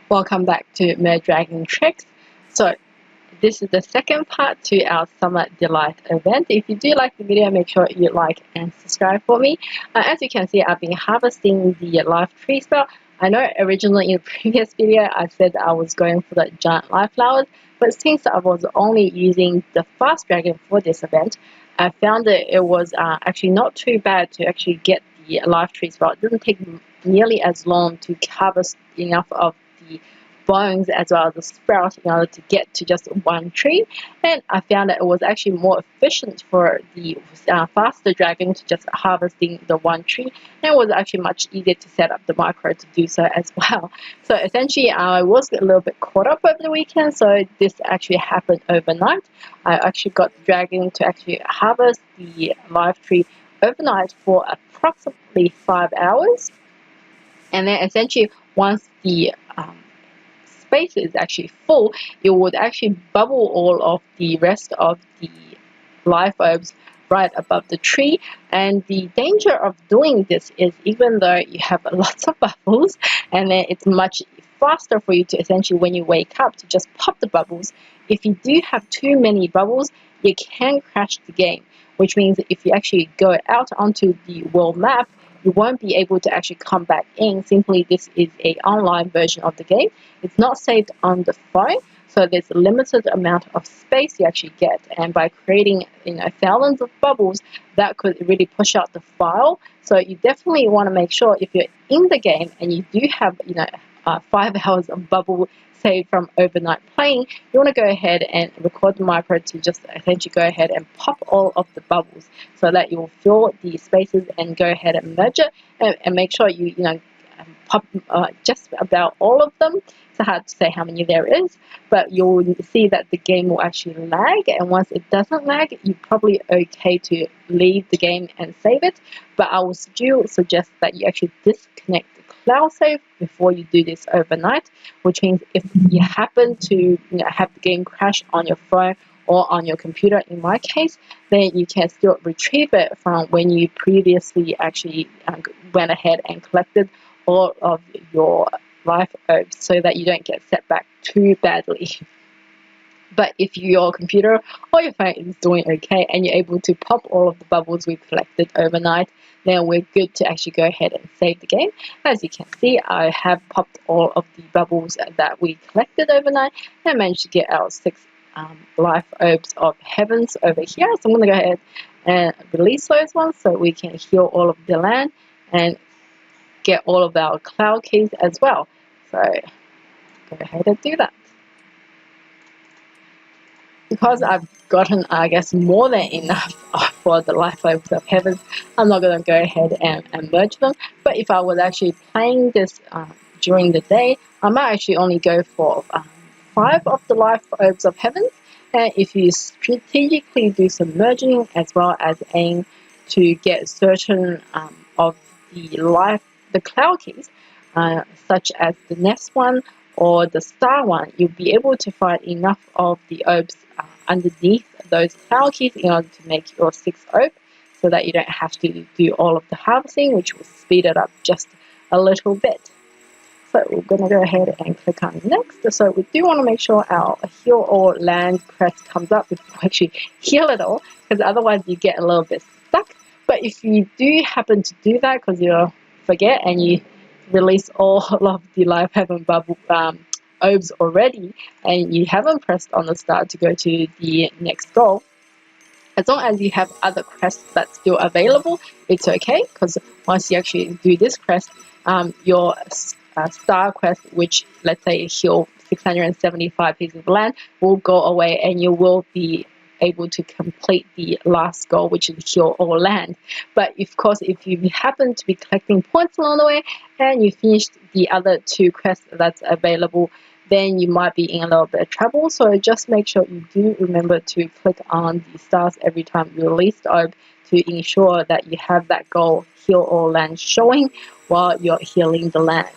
Welcome back to Mer Dragon Tricks. So this is the second part to our Summer Delight event. If you do like the video, make sure you like and subscribe for me. As you can see, I've been harvesting the live tree spell. I know originally in the previous video I said I was going for the giant live flowers, but since I was only using the fast dragon for this event, I found that it was actually not too bad to actually get the live tree spell. It doesn't take nearly as long to harvest enough of the bones as well as the sprout in order to get to just one tree, and I found that it was actually more efficient for the faster dragon to just harvesting the one tree, and it was actually much easier to set up the micro to do so as well. So essentially I was a little bit caught up over the weekend, so this actually happened overnight. I actually got the dragon to actually harvest the live tree overnight for approximately 5 hours, and then essentially once the space is actually full, it would actually bubble all of the rest of the live herbs right above the tree. And the danger of doing this is, even though you have lots of bubbles, and then it's much faster for you to essentially, when you wake up, to just pop the bubbles, if you do have too many bubbles, you can crash the game, which means that if you actually go out onto the world map, you won't be able to actually come back in. Simply, this is a online version of the game. It's not saved on the phone, so there's a limited amount of space you actually get. And by creating, thousands of bubbles, that could really push out the file. So you definitely want to make sure, if you're in the game and you do have, 5 hours of bubble saved from overnight playing, you want to go ahead and record the micro to just essentially go ahead and pop all of the bubbles, so that you'll fill the spaces and go ahead and merge it, and make sure you pop just about all of them. It's hard to say how many there is, but you'll see that the game will actually lag, and once it doesn't lag, you're probably okay to leave the game and save it. But I would still suggest that you actually disconnect the cloud save before you do this overnight, which means if you happen to have the game crash on your phone or on your computer, in my case, then you can still retrieve it from when you previously actually went ahead and collected all of your live herbs, so that you don't get set back too badly. But if your computer or your phone is doing okay and you're able to pop all of the bubbles we collected overnight, then we're good to actually go ahead and save the game. As you can see, I have popped all of the bubbles that we collected overnight and managed to get our 6 life herbs of heavens over here. So I'm going to go ahead and release those ones so we can heal all of the land and get all of our cloud keys as well. So go ahead and do that. Because I've gotten, I guess, more than enough for the life herbs of heavens, I'm not going to go ahead and merge them. But if I was actually playing this during the day, I might actually only go for 5 of the life herbs of heavens. And if you strategically do some merging, as well as aim to get certain of the cloud keys, such as the nest one or the star one, you'll be able to find enough of the herbs underneath those cloud keys in order to make your 6 herb, so that you don't have to do all of the harvesting, which will speed it up just a little bit. So we're going to go ahead and click on next. So we do want to make sure our heal all land crest comes up before we actually heal it all, because otherwise you get a little bit stuck. But if you do happen to do that because you forget and you release all of the life heaven bubble herbs already, and you haven't pressed on the start to go to the next goal, as long as you have other crests that's still available, it's okay, because once you actually do this crest, your star quest, which let's say heal 675 pieces of land, will go away, and you will be able to complete the last goal, which is heal all land. But of course, if you happen to be collecting points along the way and you finished the other 2 quests that's available, then you might be in a little bit of trouble. So just make sure you do remember to click on the stars every time you release the herb, to ensure that you have that goal, heal all land, showing while you're healing the land.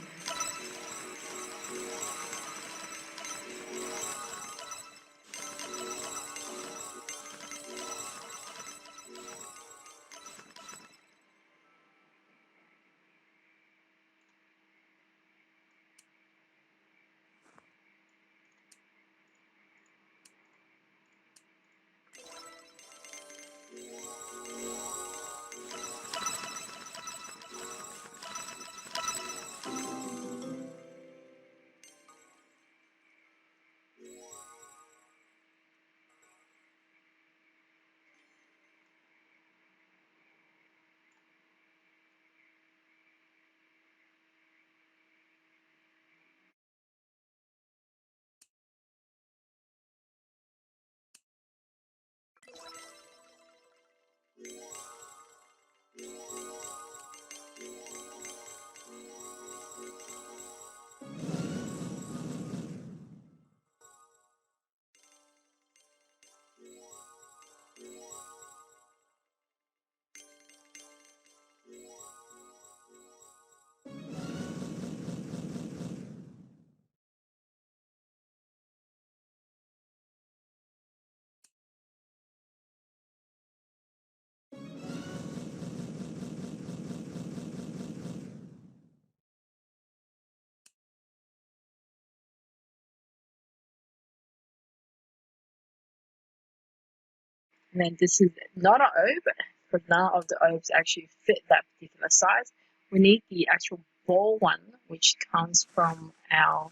And then this is not an O, because none of the O's actually fit that particular size. We need the actual ball one, which comes from our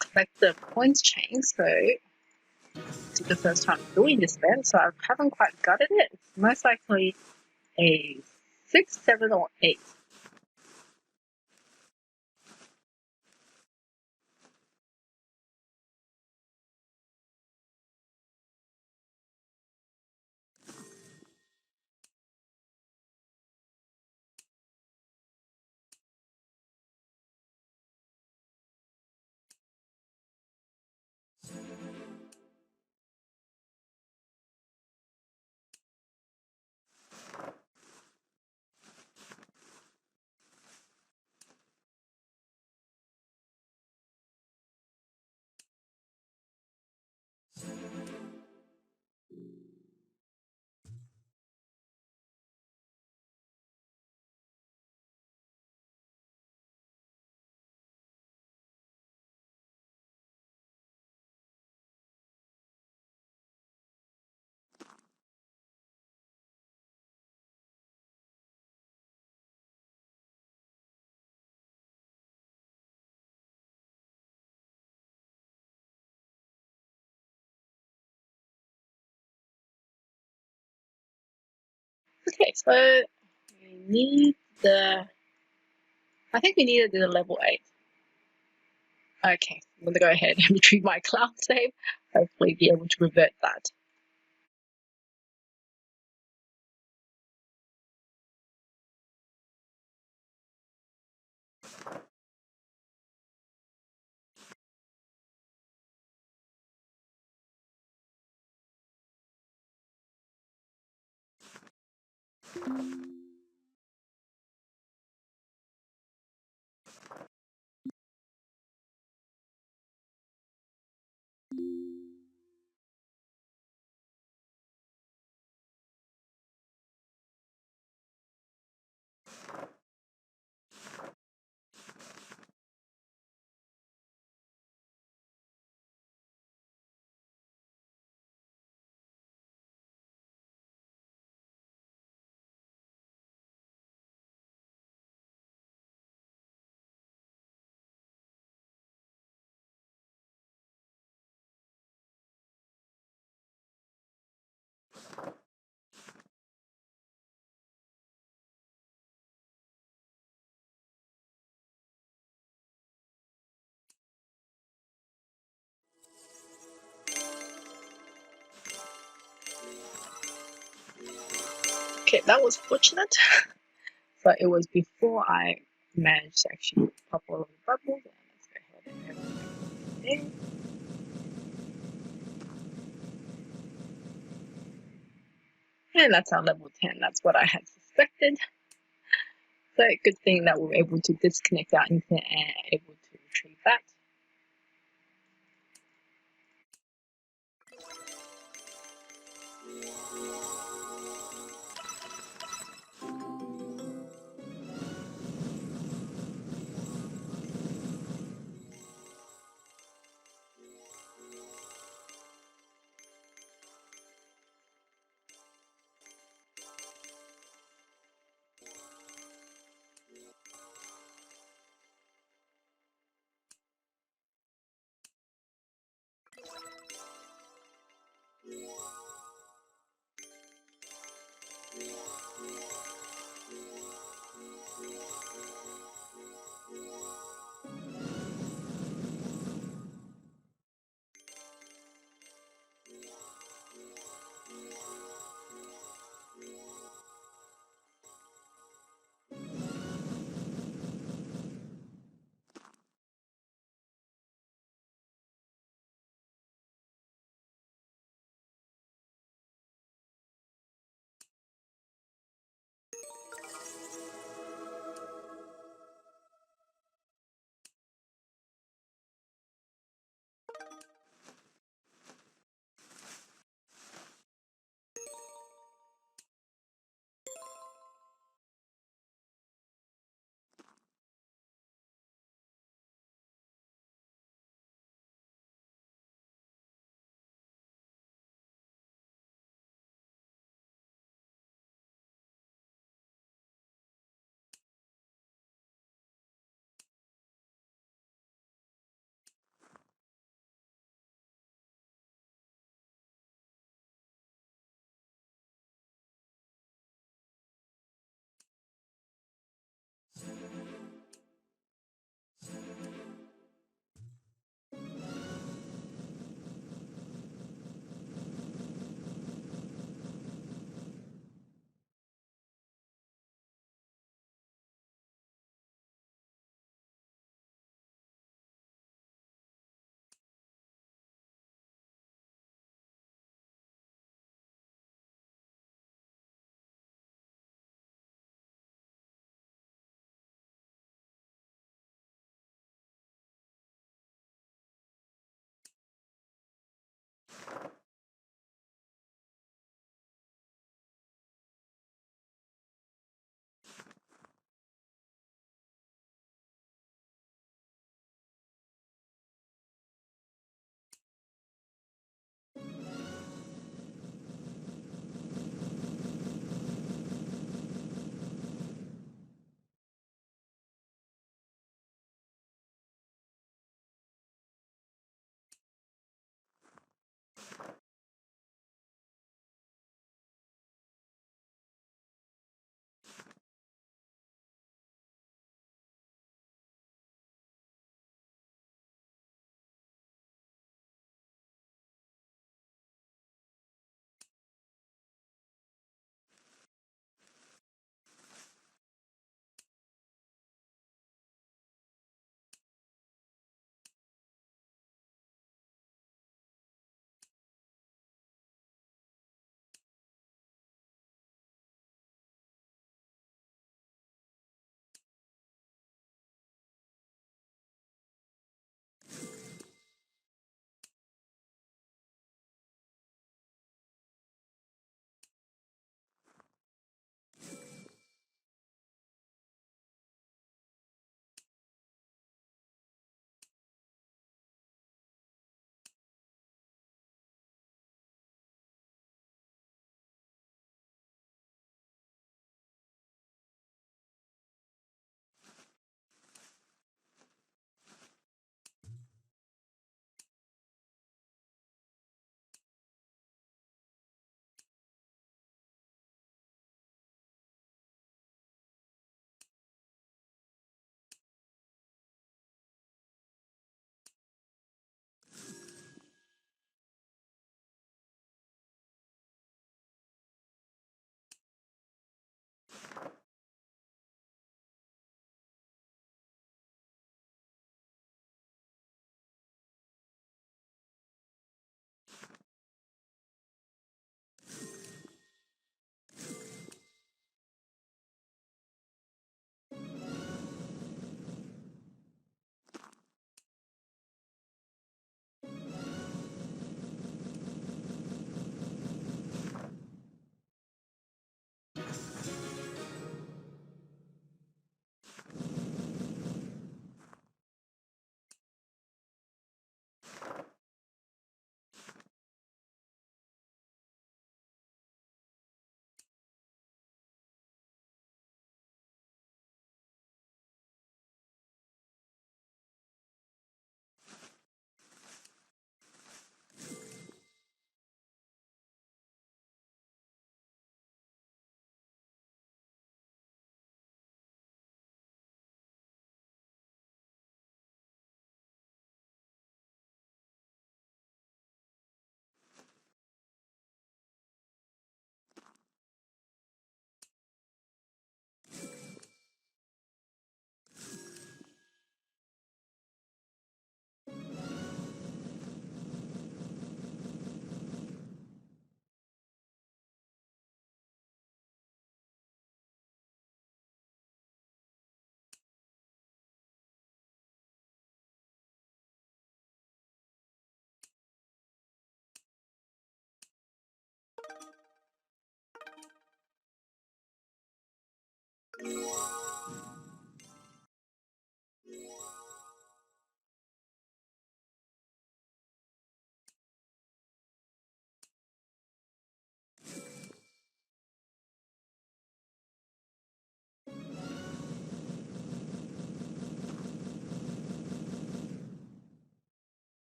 collector points chain. So this is the first time doing this event, so I haven't quite got it. It's most likely a 6, 7, or 8. Okay, so we need the, I think we needed the level 8. Okay, I'm going to go ahead and retrieve my cloud save. Hopefully be able to revert that. Okay, that was fortunate. So it was before I managed to actually pop all of the bubbles. And let's go ahead and open it in. And that's our level 10. That's what I had suspected. So good thing that we were able to disconnect our internet and able to retrieve that.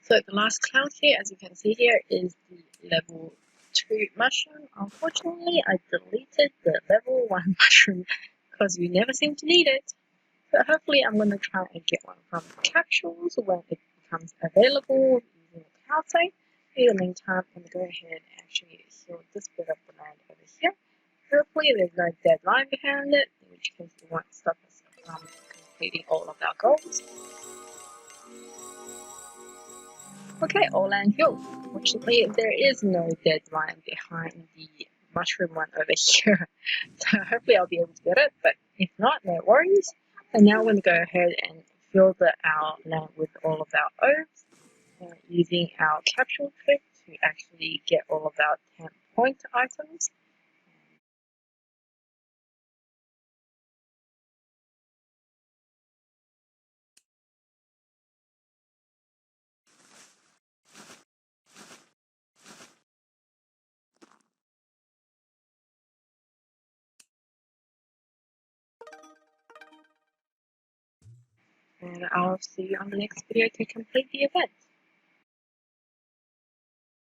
So the last cloud here, as you can see here, is the level 2 mushroom. Unfortunately, I deleted the level 1 mushroom because we never seem to need it. So hopefully I'm going to try and get one from the capsules when it becomes available using the cloud site. In the meantime, I'm going to go ahead and actually heal this bit of the land over here. Hopefully there's no deadline behind it, in which case it won't stop us from completing all of our goals. Okay, all land healed. Fortunately, there is no deadline behind the mushroom one over here. So hopefully I'll be able to get it, but if not, no worries. And now we're going to go ahead and fill our land with all of our herbs, using our capsule trick to actually get all of our 10-point items. And I'll see you on the next video to complete the event.